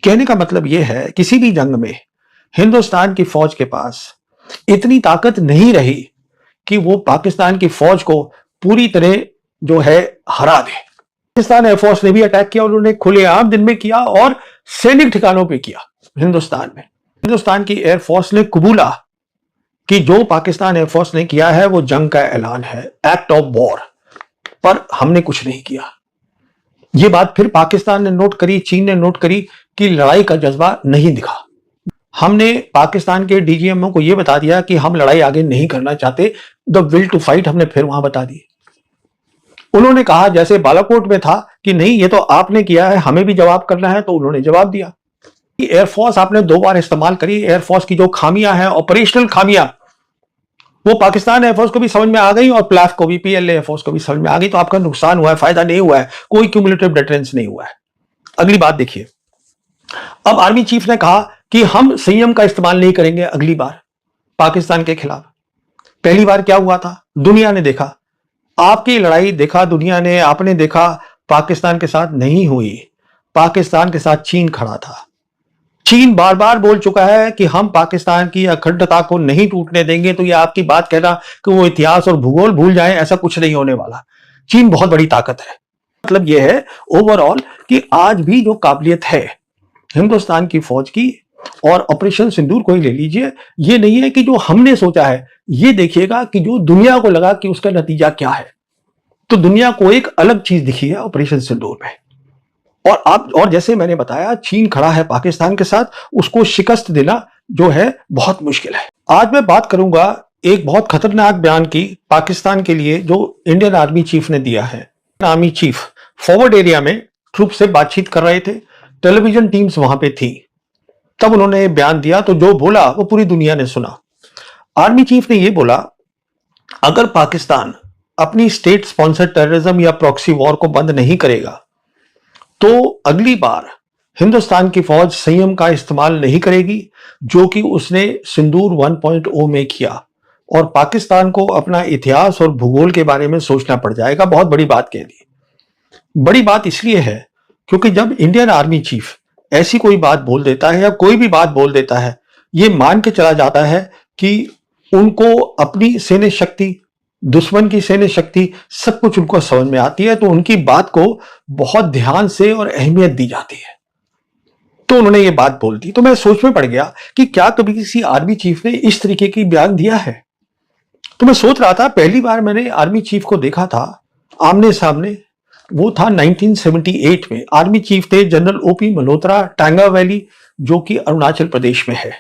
कहने का मतलब यह है किसी भी जंग में हिंदुस्तान की फौज के पास इतनी ताकत नहीं रही कि वो पाकिस्तान की फौज को पूरी तरह जो है हरा दे। पाकिस्तान एयरफोर्स ने भी अटैक किया, उन्होंने खुलेआम दिन में किया और सैनिक ठिकानों पे किया हिंदुस्तान में। हिंदुस्तान की एयरफोर्स ने कबूला कि जो पाकिस्तान एयरफोर्स ने किया है वो जंग का ऐलान है, एक्ट ऑफ वॉर, पर हमने कुछ नहीं किया। ये बात फिर पाकिस्तान ने नोट करी, चीन ने नोट करी कि लड़ाई का जज्बा नहीं दिखा। हमने पाकिस्तान के डीजीएमओ को यह बता दिया कि हम लड़ाई आगे नहीं करना चाहते, द विल टू फाइट हमने फिर वहां बता दी। उन्होंने कहा जैसे बालाकोट में था कि नहीं ये तो आपने किया है, हमें भी जवाब करना है, तो उन्होंने जवाब दिया कि एयरफोर्स आपने 2 बार इस्तेमाल करी। एयरफोर्स की जो खामियां हैं, ऑपरेशनल खामियां, वो पाकिस्तान एयरफोर्स को भी समझ में आ गई और प्लाफ को भी, पीएलए एयरफोर्स को भी समझ में आ गई। तो आपका नुकसान हुआ है, फायदा नहीं हुआ है, कोई क्यूमुलेटिव डिटरेंस नहीं हुआ है। अगली बात देखिए, अब आर्मी चीफ ने कहा कि हम संयम का इस्तेमाल नहीं करेंगे अगली बार पाकिस्तान के खिलाफ। पहली बार क्या हुआ था, दुनिया ने देखा, आपकी लड़ाई देखा दुनिया ने, आपने देखा पाकिस्तान के साथ नहीं हुई। पाकिस्तान के साथ चीन खड़ा था। चीन बार बार बोल चुका है कि हम पाकिस्तान की अखंडता को नहीं टूटने देंगे। तो ये आपकी बात कहना कि वो इतिहास और भूगोल भूल जाएं, ऐसा कुछ नहीं होने वाला। चीन बहुत बड़ी ताकत है। मतलब यह है ओवरऑल कि आज भी जो काबिलियत है हिंदुस्तान की फौज की, और ऑपरेशन सिंदूर को ही ले लीजिए, ये नहीं है कि जो हमने सोचा है, ये देखिएगा कि जो दुनिया को लगा कि उसका नतीजा क्या है। तो दुनिया को एक अलग चीज दिखी है ऑपरेशन सिंदूर में। और जैसे मैंने बताया, चीन खड़ा है पाकिस्तान के साथ, उसको शिकस्त देना जो है बहुत मुश्किल है। आज मैं बात करूंगा एक बहुत खतरनाक बयान की पाकिस्तान के लिए जो इंडियन आर्मी चीफ ने दिया है। आर्मी चीफ फॉरवर्ड एरिया में ट्रूप से बातचीत कर रहे थे, टेलीविजन टीम्स वहां पे थी, तब उन्होंने बयान दिया। तो जो बोला वो पूरी दुनिया ने सुना। आर्मी चीफ ने यह बोला, अगर पाकिस्तान अपनी स्टेट स्पॉन्सर्ड टेररिज्म या प्रॉक्सी वॉर को बंद नहीं करेगा तो अगली बार हिंदुस्तान की फौज संयम का इस्तेमाल नहीं करेगी, जो कि उसने सिंदूर 1.0 में किया, और पाकिस्तान को अपना इतिहास और भूगोल के बारे में सोचना पड़ जाएगा। बहुत बड़ी बात कह दी। बड़ी बात इसलिए है क्योंकि जब इंडियन आर्मी चीफ ऐसी कोई बात बोल देता है या कोई भी बात बोल देता है, ये मान के चला जाता है कि उनको अपनी सैन्य शक्ति, दुश्मन की सैन्य शक्ति, सब कुछ उनको समझ में आती है, तो उनकी बात को बहुत ध्यान से और अहमियत दी जाती है। तो उन्होंने ये बात बोल दी। तो मैं सोच में पड़ गया कि क्या कभी किसी आर्मी चीफ ने इस तरीके की बयान दिया है। तो मैं सोच रहा था, पहली बार मैंने आर्मी चीफ को देखा था आमने सामने, वो था 1978 में। आर्मी चीफ थे जनरल ओपी मल्होत्रा, टांगा वैली, जो कि अरुणाचल प्रदेश में है।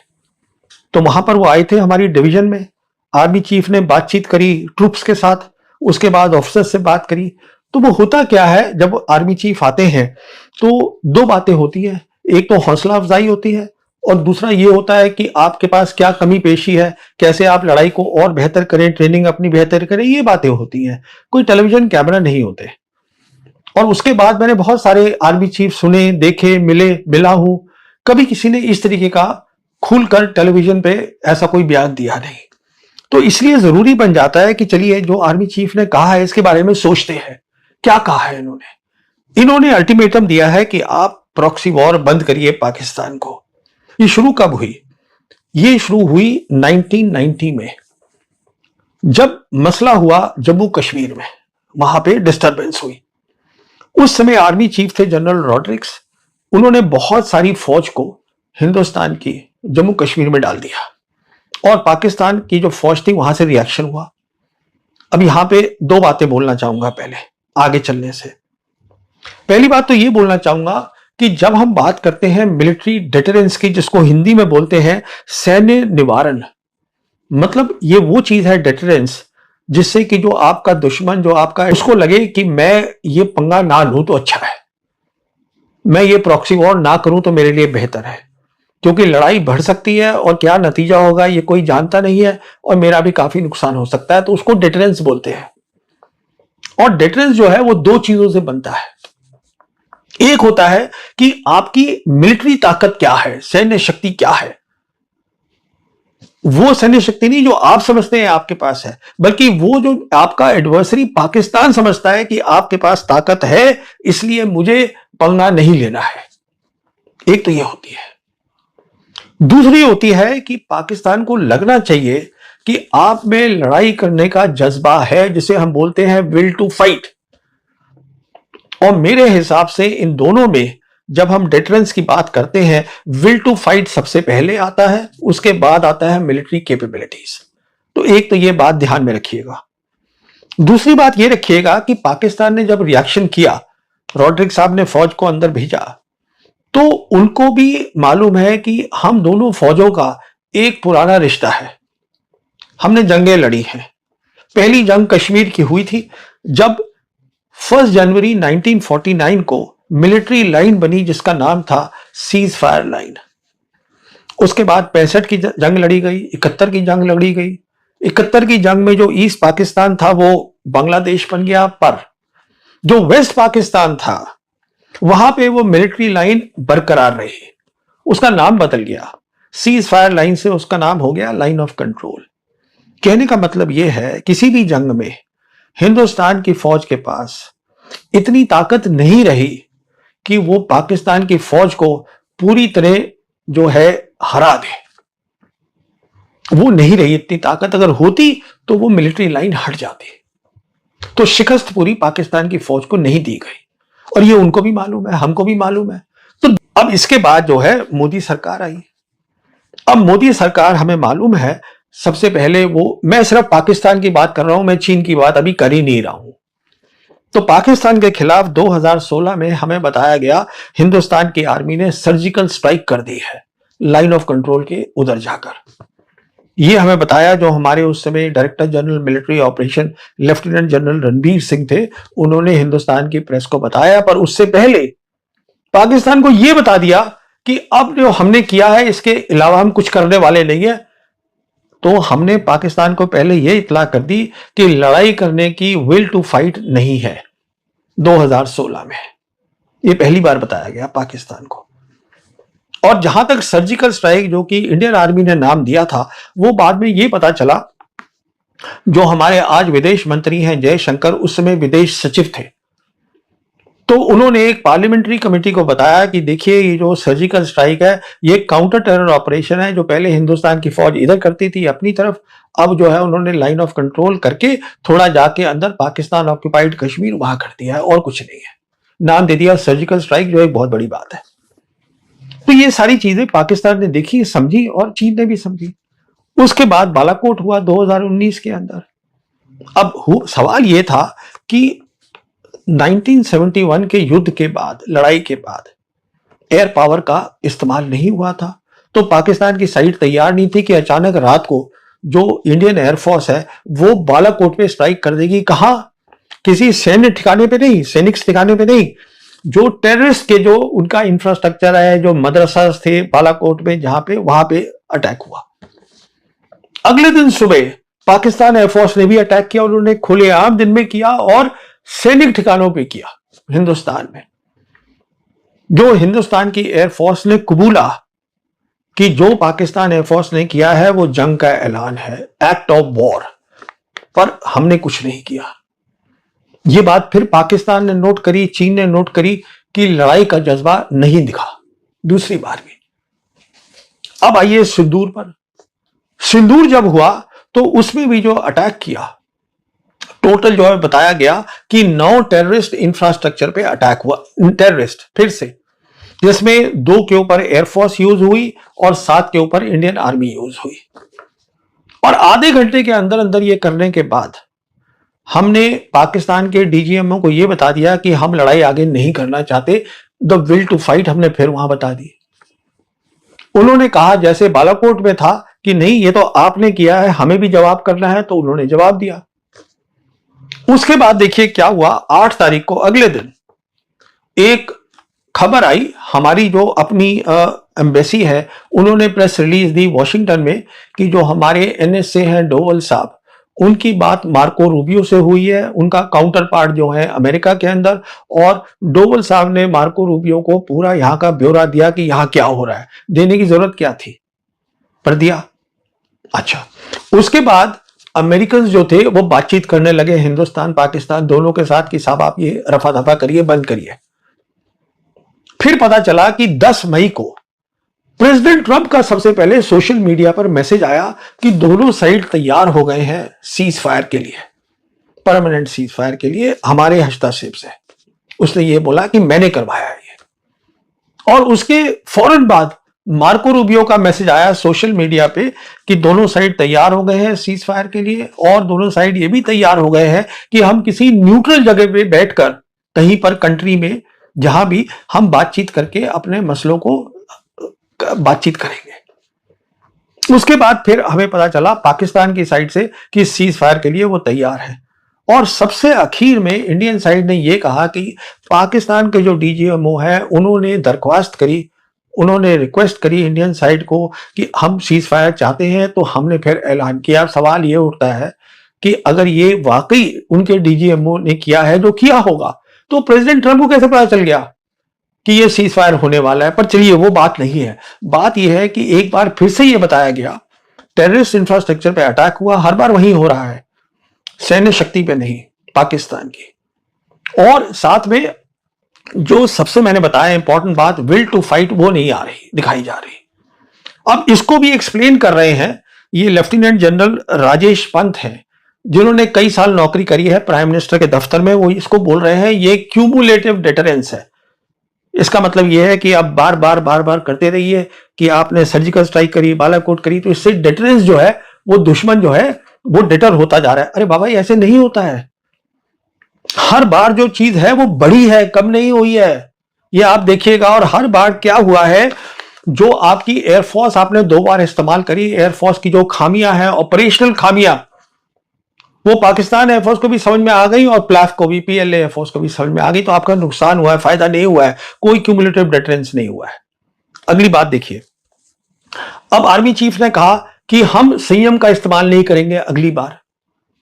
तो वहां पर वो आए थे हमारी डिवीजन में। आर्मी चीफ ने बातचीत करी ट्रूप्स के साथ, उसके बाद ऑफिसर्स से बात करी। तो वो होता क्या है, जब आर्मी चीफ आते हैं तो 2 बातें होती है। एक तो हौसला अफजाई होती है, और दूसरा ये होता है कि आपके पास क्या कमी पेशी है, कैसे आप लड़ाई को और बेहतर करें, ट्रेनिंग अपनी बेहतर करें, ये बातें होती हैं। कोई टेलीविजन कैमरा नहीं होते। और उसके बाद मैंने बहुत सारे आर्मी चीफ सुने, देखे, मिला हूं, कभी किसी ने इस तरीके का खुलकर टेलीविजन पे ऐसा कोई बयान दिया नहीं। तो इसलिए जरूरी बन जाता है कि चलिए जो आर्मी चीफ ने कहा है इसके बारे में सोचते हैं। क्या कहा है इन्होंने अल्टीमेटम दिया है कि आप प्रॉक्सी वॉर बंद करिए पाकिस्तान को। ये शुरू कब हुई? ये शुरू हुई 1990 में, जब मसला हुआ जम्मू कश्मीर में, वहां पे डिस्टरबेंस हुई। उस समय आर्मी चीफ थे जनरल रॉड्रिक्स। उन्होंने बहुत सारी फौज को हिंदुस्तान की जम्मू कश्मीर में डाल दिया, और पाकिस्तान की जो फौज थी वहां से रिएक्शन हुआ। अब यहां पे 2 बातें बोलना चाहूंगा पहले आगे चलने से। पहली बात तो ये बोलना चाहूंगा कि जब हम बात करते हैं मिलिट्री डिटरेंस की, जिसको हिंदी में बोलते हैं सैन्य निवारण, मतलब ये वो चीज है डिटरेंस जिससे कि जो आपका दुश्मन, जो आपका, उसको लगे कि मैं ये पंगा ना लूं तो अच्छा है, मैं ये प्रॉक्सी वॉर ना करूं तो मेरे लिए बेहतर है, क्योंकि लड़ाई बढ़ सकती है और क्या नतीजा होगा ये कोई जानता नहीं है, और मेरा भी काफी नुकसान हो सकता है। तो उसको डिटरेंस बोलते हैं। और डिटरेंस जो है वो 2 चीजों से बनता है। एक होता है कि आपकी मिलिट्री ताकत क्या है, सैन्य शक्ति क्या है। वो सैन्य शक्ति नहीं जो आप समझते हैं आपके पास है, बल्कि वो जो आपका एडवर्सरी पाकिस्तान समझता है कि आपके पास ताकत है, इसलिए मुझे पंगा नहीं लेना है। एक तो ये होती है। दूसरी होती है कि पाकिस्तान को लगना चाहिए कि आप में लड़ाई करने का जज्बा है, जिसे हम बोलते हैं विल टू फाइट। और मेरे हिसाब से इन दोनों में जब हम डिटरेंस की बात करते हैं, विल टू फाइट सबसे पहले आता है, उसके बाद आता है मिलिट्री कैपेबिलिटीज। तो एक तो ये बात ध्यान में रखिएगा। दूसरी बात ये रखिएगा कि पाकिस्तान ने जब रिएक्शन किया, रॉड्रिक साहब ने फौज को अंदर भेजा, तो उनको भी मालूम है कि हम दोनों फौजों का एक पुराना रिश्ता है, हमने जंगें लड़ी हैं। पहली जंग कश्मीर की हुई थी, जब 1 जनवरी 1949 को मिलिट्री लाइन बनी जिसका नाम था सीज फायर लाइन। उसके बाद 65 की जंग लड़ी गई, 71 की जंग लड़ी गई। 71 की जंग में जो ईस्ट पाकिस्तान था वो बांग्लादेश बन गया, पर जो वेस्ट पाकिस्तान था वहां पे वो मिलिट्री लाइन बरकरार रही, उसका नाम बदल गया। सीज फायर लाइन से उसका नाम हो गया लाइन ऑफ कंट्रोल। कहने का मतलब यह है, किसी भी जंग में हिंदुस्तान की फौज के पास इतनी ताकत नहीं रही कि वो पाकिस्तान की फौज को पूरी तरह जो है हरा दे। वो नहीं रही इतनी ताकत। अगर होती तो वो मिलिट्री लाइन हट जाती। तो शिकस्त पूरी पाकिस्तान की फौज को नहीं दी गई, और ये उनको भी मालूम है, हमको भी मालूम है। तो अब इसके बाद जो है मोदी सरकार आई। अब मोदी सरकार, हमें मालूम है, सबसे पहले वो, मैं सिर्फ पाकिस्तान की बात कर रहा हूं, मैं चीन की बात अभी कर ही नहीं रहा हूं। तो पाकिस्तान के खिलाफ 2016 में हमें बताया गया, हिंदुस्तान की आर्मी ने सर्जिकल स्ट्राइक कर दी है लाइन ऑफ कंट्रोल के उधर जाकर। ये हमें बताया जो हमारे उस समय director general military operation lieutenant general Ranbir Singh थे, उन्होंने हिंदुस्तान की प्रेस को बताया। पर उससे पहले पाकिस्तान को यह बता दिया कि अब जो हमने किया है इसके अलावा हम कुछ करने वाले नहीं है। तो हमने पाकिस्तान को पहले यह इतला कर दी कि लड़ाई करने की विल टू फाइट नहीं है। 2016 में यह पहली बार बताया गया पाकिस्तान को। और जहां तक सर्जिकल स्ट्राइक जो कि इंडियन आर्मी ने नाम दिया था, वो बाद में यह पता चला, जो हमारे आज विदेश मंत्री हैं जयशंकर, उस समय विदेश सचिव थे, तो उन्होंने एक पार्लियामेंट्री कमेटी को बताया कि देखिए ये जो सर्जिकल स्ट्राइक है ये काउंटर टेरर ऑपरेशन है। जो पहले हिंदुस्तान की फौज इधर करती थी अपनी तरफ, अब जो है उन्होंने लाइन ऑफ कंट्रोल करके थोड़ा जाके अंदर पाकिस्तान ऑक्युपाइड कश्मीर वहां कर दिया है, और कुछ नहीं है। नाम दे दिया सर्जिकल स्ट्राइक, जो एक बहुत बड़ी बात है। तो ये सारी चीजें पाकिस्तान ने देखी, समझी, और चीन ने भी समझी। उसके बाद बालाकोट हुआ 2019 के अंदर। अब सवाल यह था कि 1971 के युद्ध के बाद, लड़ाई के बाद एयर पावर का इस्तेमाल नहीं हुआ था। तो पाकिस्तान की साइड तैयार नहीं थी कि अचानक रात को जो इंडियन एयरफोर्स है वो बालाकोट पे स्ट्राइक कर देगी। कहां? किसी सैन्य ठिकाने पे नहीं, सैनिक ठिकाने पे नहीं, जो टेररिस्ट के जो उनका इंफ्रास्ट्रक्चर है, जो मदरसा थे बालाकोट में, जहां पे, वहां पे अटैक हुआ। अगले दिन सुबह पाकिस्तान एयरफोर्स ने भी अटैक किया। उन्होंने खुलेआम दिन में किया और सैनिक ठिकानों पे किया हिंदुस्तान में। जो हिंदुस्तान की एयरफोर्स ने कबूला कि जो पाकिस्तान एयरफोर्स ने किया है वो जंग का ऐलान है, एक्ट ऑफ वॉर, पर हमने कुछ नहीं किया। ये बात फिर पाकिस्तान ने नोट करी, चीन ने नोट करी कि लड़ाई का जज्बा नहीं दिखा दूसरी बार भी। अब आइए सिंदूर पर। सिंदूर जब हुआ तो उसमें भी जो अटैक किया, टोटल जो है बताया गया कि 9 टेररिस्ट इंफ्रास्ट्रक्चर पे अटैक हुआ, टेररिस्ट फिर से, जिसमें 2 के ऊपर एयरफोर्स यूज हुई और 7 के ऊपर इंडियन आर्मी यूज हुई। और आधे घंटे के अंदर अंदर ये करने के बाद हमने पाकिस्तान के डीजीएमओ को यह बता दिया कि हम लड़ाई आगे नहीं करना चाहते। द विल टू फाइट हमने फिर वहां बता दी। उन्होंने कहा जैसे बालाकोट में था कि नहीं ये तो आपने किया है, हमें भी जवाब करना है, तो उन्होंने जवाब दिया। उसके बाद देखिए क्या हुआ। 8 तारीख को अगले दिन एक खबर आई, हमारी जो अपनी एम्बेसी है उन्होंने प्रेस रिलीज दी वॉशिंगटन में कि जो हमारे एनएसए हैं डोवल साहब, उनकी बात मार्को रूबियो से हुई है, उनका काउंटर पार्ट जो है अमेरिका के अंदर, और डोवल साहब ने मार्को रूबियो को पूरा यहां का ब्यौरा दिया कि यहां क्या हो रहा है। देने की जरूरत क्या थी, पर दिया। अच्छा, उसके बाद अमेरिकन जो थे वो बातचीत करने लगे हिंदुस्तान पाकिस्तान दोनों के साथ कि साहब आप ये रफा दफा करिए, बंद करिए। फिर पता चला कि 10 मई को प्रेसिडेंट ट्रंप का सबसे पहले सोशल मीडिया पर मैसेज आया कि दोनों साइड तैयार हो गए हैं सीज फायर के लिए, परमानेंट सीज फायर के लिए हमारे हस्तक्षेप से। उसने ये बोला कि मैंने करवाया है ये। और उसके फौरन बाद मार्को रूबियो का मैसेज आया सोशल मीडिया पे कि दोनों साइड तैयार हो गए हैं सीज फायर के लिए, और दोनों साइड ये भी तैयार हो गए हैं कि हम किसी न्यूट्रल जगह पे बैठकर कहीं पर कंट्री में जहां भी हम बातचीत करके अपने मसलों को बातचीत करेंगे। उसके बाद फिर हमें पता चला पाकिस्तान की साइड से कि सीज फायर के लिए वो तैयार है। और सबसे आखिर में इंडियन साइड ने ये कहा कि पाकिस्तान के जो डीजीएमओ है उन्होंने दरख्वास्त करी, उन्होंने रिक्वेस्ट करी इंडियन साइड को कि हम सीज फायर चाहते हैं। तो हमने फिर ऐलान किया। सवाल ये उठता है कि अगर ये वाकई उनके डीजीएमओ ने किया है, जो किया होगा, तो प्रेसिडेंट ट्रंप को कैसे पता चल गया कि ये सीज फायर होने वाला है? पर चलिए वो बात नहीं है। बात यह है कि एक बार फिर से ये बताया गया टेररिस्ट इंफ्रास्ट्रक्चर पे अटैक हुआ, हर बार वहीं हो रहा है, सैन्य शक्ति पे नहीं, पाकिस्तान की। और साथ में जो सबसे मैंने बताया इंपॉर्टेंट बात, विल टू फाइट, वो नहीं आ रही, दिखाई जा रही। अब इसको भी एक्सप्लेन कर रहे हैं ये लेफ्टिनेंट जनरल राजेश पंत हैं, जिन्होंने कई साल नौकरी करी है प्राइम मिनिस्टर के दफ्तर में। वो इसको बोल रहे हैं ये क्यूमुलेटिव डेटरेंस है। इसका मतलब यह है कि आप बार बार करते रहिए कि आपने सर्जिकल स्ट्राइक करी, बालाकोट करी, तो इससे डेटरेंस जो है, वो दुश्मन जो है वो डेटर होता जा रहा है। अरे बाबा, ऐसे नहीं होता है। हर बार जो चीज है वो बढ़ी है, कम नहीं हुई है, ये आप देखिएगा। और हर बार क्या हुआ है, जो आपकी एयरफोर्स आपने 2 बार इस्तेमाल करी, एयरफोर्स की जो खामियां हैं, ऑपरेशनल खामियां, वो पाकिस्तान एयरफोर्स को भी समझ में आ गई और प्लाफ को भी, पीएलए एयरफोर्स को भी समझ में आ गई। तो आपका नुकसान हुआ है, फायदा नहीं हुआ है, कोई क्यूमुलेटिव डेटरेंस नहीं हुआ है। अगली बात देखिए, अब आर्मी चीफ ने कहा कि हम संयम का इस्तेमाल नहीं करेंगे अगली बार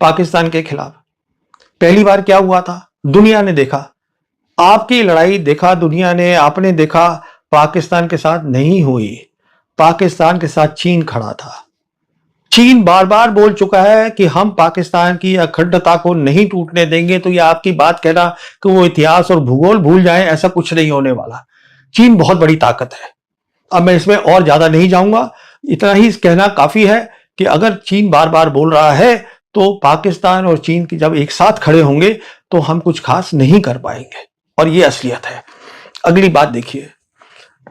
पाकिस्तान के खिलाफ। पहली बार क्या हुआ था, दुनिया ने देखा, आपकी लड़ाई देखा दुनिया ने, आपने देखा पाकिस्तान के साथ नहीं हुई। पाकिस्तान के साथ चीन खड़ा था। चीन बार बार बोल चुका है कि हम पाकिस्तान की अखंडता को नहीं टूटने देंगे। तो ये आपकी बात कहना कि वो इतिहास और भूगोल भूल जाएं, ऐसा कुछ नहीं होने वाला। चीन बहुत बड़ी ताकत है। अब मैं इसमें और ज्यादा नहीं जाऊंगा, इतना ही कहना काफी है कि अगर चीन बार बार बोल रहा है तो पाकिस्तान और चीन की जब एक साथ खड़े होंगे तो हम कुछ खास नहीं कर पाएंगे, और ये असलियत है। अगली बात देखिए,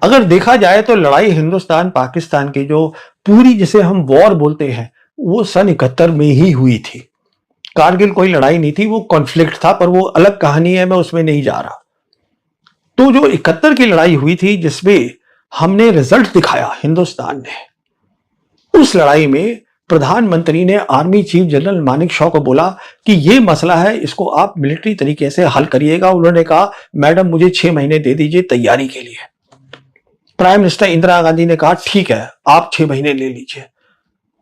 अगर देखा जाए तो लड़ाई हिंदुस्तान पाकिस्तान की जो पूरी, जिसे हम वॉर बोलते हैं, वो सन 71 में ही हुई थी। कारगिल कोई लड़ाई नहीं थी, वो कॉन्फ्लिक्ट था, पर वो अलग कहानी है, मैं उसमें नहीं जा रहा। तो जो 71 की लड़ाई हुई थी, जिसमें हमने रिजल्ट दिखाया हिंदुस्तान ने, उस लड़ाई में प्रधानमंत्री ने army chief general Manik Shaw को बोला कि ये मसला है, इसको आप मिलिट्री तरीके से हल करिएगा। उन्होंने कहा मैडम मुझे 6 महीने दे दीजिए तैयारी के लिए। प्राइम मिनिस्टर इंदिरा गांधी ने कहा ठीक है, आप 6 महीने ले लीजिए।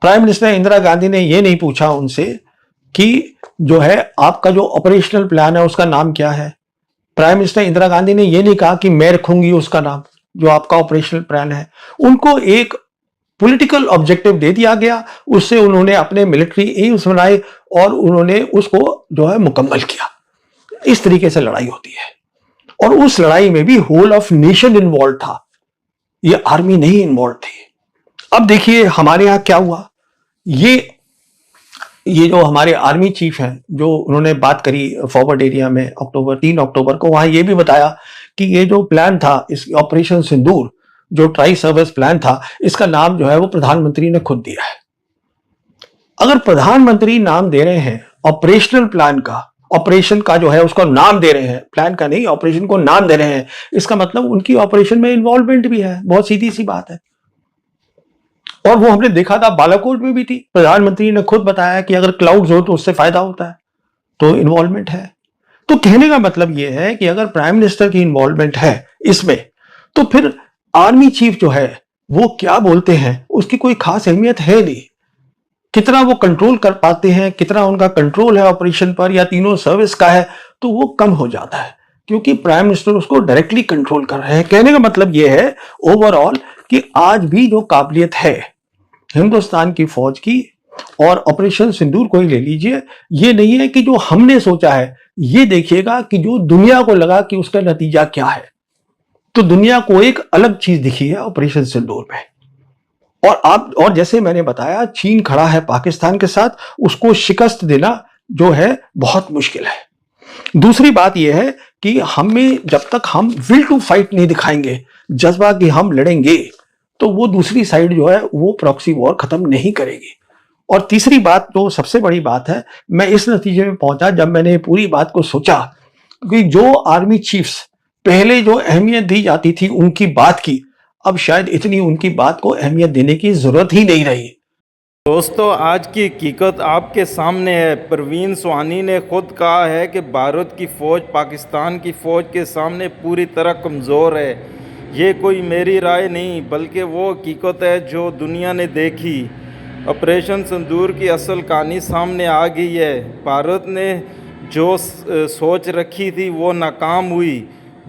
प्राइम मिनिस्टर इंदिरा गांधी ने यह नहीं पूछा उनसे कि जो है आपका जो ऑपरेशनल प्लान है उसका नाम क्या है। प्राइम मिनिस्टर इंदिरा गांधी ने यह नहीं कहा कि मैं रखूंगी उसका नाम, जो आपका ऑपरेशनल प्लान है। उनको एक पॉलिटिकल ऑब्जेक्टिव दे दिया गया, उससे उन्होंने अपने मिलिट्री एम्स बनाए और उन्होंने उसको जो है मुकम्मल किया। इस तरीके से लड़ाई होती है, और उस लड़ाई में भी होल ऑफ नेशन इन्वॉल्व था, ये आर्मी नहीं इन्वॉल्व थी। अब देखिए हमारे यहां क्या हुआ, ये जो हमारे आर्मी चीफ हैं, जो उन्होंने बात करी फॉरवर्ड एरिया में 3 अक्टूबर को, वहां ये भी बताया कि ये जो प्लान था, इस ऑपरेशन सिंदूर, जो ट्राई सर्विस प्लान था, इसका नाम जो है वो प्रधानमंत्री ने खुद दिया है। अगर प्रधानमंत्री नाम दे रहे हैं ऑपरेशनल प्लान का, ऑपरेशन का जो है उसको नाम दे रहे हैं, प्लान का नहीं, ऑपरेशन को नाम दे रहे हैं, इसका मतलब उनकी ऑपरेशन में इन्वॉल्वमेंट भी है। बहुत सीधी सी बात है। और वो हमने देखा था बालाकोट में भी थी, प्रधानमंत्री ने खुद बताया कि अगर क्लाउड्स हो तो उससे फायदा होता है, तो इन्वॉल्वमेंट है। तो कहने का मतलब यह है कि अगर प्राइम मिनिस्टर की इन्वॉल्वमेंट है इसमें, तो फिर आर्मी चीफ जो है वो क्या बोलते हैं उसकी कोई खास अहमियत है नहीं। कितना वो कंट्रोल कर पाते हैं, कितना उनका कंट्रोल है ऑपरेशन पर या तीनों सर्विस का है, तो वो कम हो जाता है, क्योंकि प्राइम मिनिस्टर उसको डायरेक्टली कंट्रोल कर रहे हैं। कहने का मतलब ये है ओवरऑल कि आज भी जो काबिलियत है हिंदुस्तान की फौज की, और ऑपरेशन सिंदूर को ही ले लीजिए, ये नहीं है कि जो हमने सोचा है, ये देखिएगा कि जो दुनिया को लगा कि उसका नतीजा क्या है। तो दुनिया को एक अलग चीज दिखी है ऑपरेशन सिंदूर में। और जैसे मैंने बताया, चीन खड़ा है पाकिस्तान के साथ, उसको शिकस्त देना जो है बहुत मुश्किल है। दूसरी बात यह है कि हमें जब तक हम विल टू फाइट नहीं दिखाएंगे, जज्बा कि हम लड़ेंगे, तो वो दूसरी साइड जो है वो प्रॉक्सी वॉर खत्म नहीं करेगी। और तीसरी बात जो सबसे बड़ी बात है, मैं इस नतीजे में पहुंचा जब मैंने पूरी बात को सोचा कि जो आर्मी चीफ्स पहले जो अहमियत दी जाती थी उनकी बात की, अब शायद इतनी उनकी बात को अहमियत देने की जरूरत ही नहीं रही। दोस्तों, आज की हकीकत आपके सामने है। परवीन सुहानी ने खुद कहा है कि भारत की फ़ौज पाकिस्तान की फ़ौज के सामने पूरी तरह कमज़ोर है। ये कोई मेरी राय नहीं, बल्कि वो हकीकत है जो दुनिया ने देखी। ऑपरेशन सिंदूर की असल कहानी सामने आ गई है। भारत ने जो सोच रखी थी वो नाकाम हुई।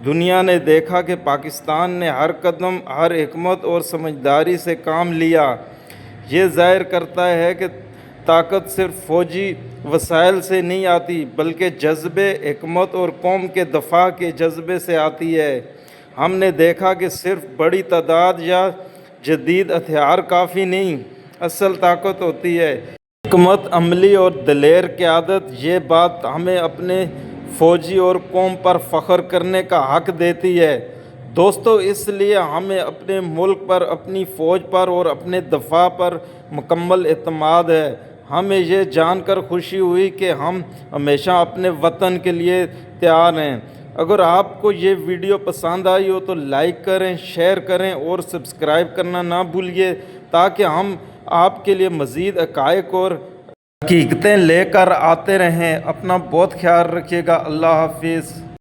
दुनिया ने देखा कि पाकिस्तान ने हर कदम, हर हिकमत और समझदारी से काम लिया। ये ज़ाहिर करता है कि ताकत सिर्फ फ़ौजी वसाइल से नहीं आती, बल्कि जज्बे, हिकमत और कौम के दफा के जज्बे से आती है। हमने देखा कि सिर्फ बड़ी तादाद या जदीद हथियार काफ़ी नहीं, असल ताकत होती है हिकमत अमली और दलेर क़यादत। ये बात हमें अपने फ़ौजी और कौम पर फ़ख्र करने का हक़ देती है। दोस्तों, इसलिए हमें अपने मुल्क पर, अपनी फ़ौज पर और अपने दफ़ा पर मुकम्मल एतमाद है। हमें ये जानकर खुशी हुई कि हम हमेशा अपने वतन के लिए तैयार हैं। अगर आपको ये वीडियो पसंद आई हो तो लाइक करें, शेयर करें और सब्सक्राइब करना ना भूलिए, ताकि हम आपके लिए मज़ीद हक़ाइक़ और हकीकतें लेकर आते रहें। अपना बहुत ख्याल रखिएगा। अल्लाह हाफिज़।